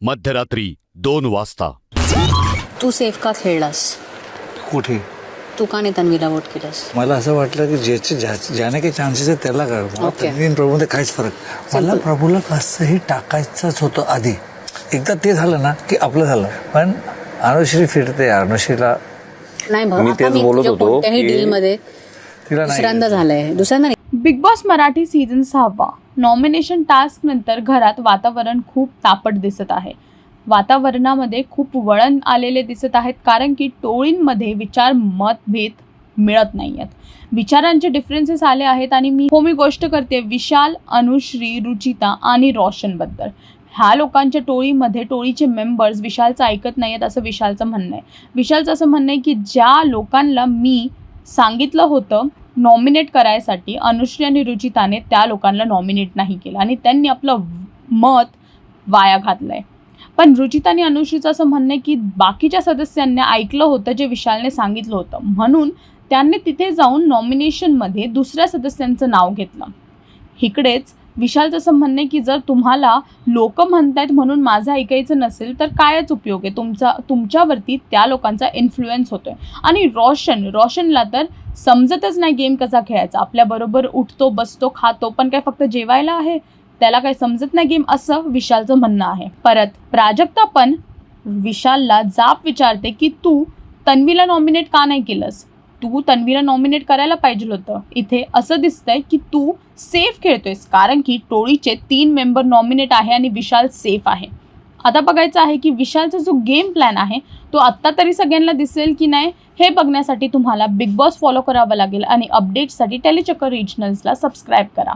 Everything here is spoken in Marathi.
मध्यरात्री 2 वाजता. तू सेफ का खेळलास? कुठे? तू का नाही तन्वीला वोट केलंस? मला असं वाटलं की ज्याने काही चान्सेस आहेत त्याला कळवा. तन्वी प्रभूमध्ये काहीच फरक. मला प्रभूला कसंही टाकायचंच होतं आधी. एकदा ते झालं ना की आपलं झालं. पण अनुश्री फिरते. अनुश्रीला नाही भाऊ, मी आता तेच मी बोलत तुझ्या होतो कोणत्याही की डील मध्ये तिला दुसऱ्यांदा झालंय. दुसऱ्यांदा नाही. Big boss Marathi season 6 nomination task नंतर घरात वातावरण खूप तापट दिसत आहे. वातावरणामध्ये खूप वळण आलेले दिसत आहेत, कारण की टोळींमध्ये विचार मतभेद मिळत नाही आहेत. विचारांचे डिफरन्सेस आले आहेत. आणि मी गोष्ट करते विशाल, अनुश्री, रुचिता आणि रोशनबद्दल. ह्या लोकांच्या टोळीमध्ये टोळीचे मेंबर्स विशालचं ऐकत नाही आहेत असं विशालचं म्हणणं आहे. विशालचं असं म्हणणं आहे की ज्या लोकांना मी सांगितलं होतं नॉमिनेट करायसाठी, अनुश्री आणि रुचिताने त्या लोकांना नॉमिनेट नाही केलं आणि त्यांनी आपलं मत वाया घातलं आहे. पण रुचिता आणि अनुश्रीचं असं म्हणणं आहे की बाकीच्या सदस्यांनी ऐकलं होतं जे विशालने सांगितलं होतं, म्हणून त्यांनी तिथे जाऊन नॉमिनेशनमध्ये दुसऱ्या सदस्यांचं नाव घेतलं. इकडेच विशालचं असं म्हणणं आहे की जर तुम्हाला लोक म्हणतायत म्हणून माझं ऐकायचं नसेल तर कायच उपयोग आहे. तुमच्यावरती त्या लोकांचा इन्फ्लुएन्स होतोय. आणि रोशनला तर समजतच नाही गेम कसा खेळायचा. आपल्याबरोबर उठतो, बसतो, खातो, पण काय फक्त जेवायला आहे? त्याला काही समजत नाही गेम, असं विशालचं म्हणणं आहे. परत प्राजक्ता पण विशालला जाब विचारते की तू तन्वीला नॉमिनेट का नाही केलंस? तू तन्वीला नॉमिनेट करायला पाहिजे होतं. इथे असं दिसतंय की तू सेफ खेळतोयस, कारण की टोळीचे 3 मेंबर नॉमिनेट आहे आणि विशाल सेफ आहे. आता बघायचं आहे की विशालचा जो गेम प्लॅन आहे तो आत्ता तरी सगळ्यांना दिसेल की नाही, हे बघण्यासाठी तुम्हाला बिग बॉस फॉलो करावं लागेल. आणि अपडेट्ससाठी टेलीचक्कर रिजनल्सला सबस्क्राईब करा.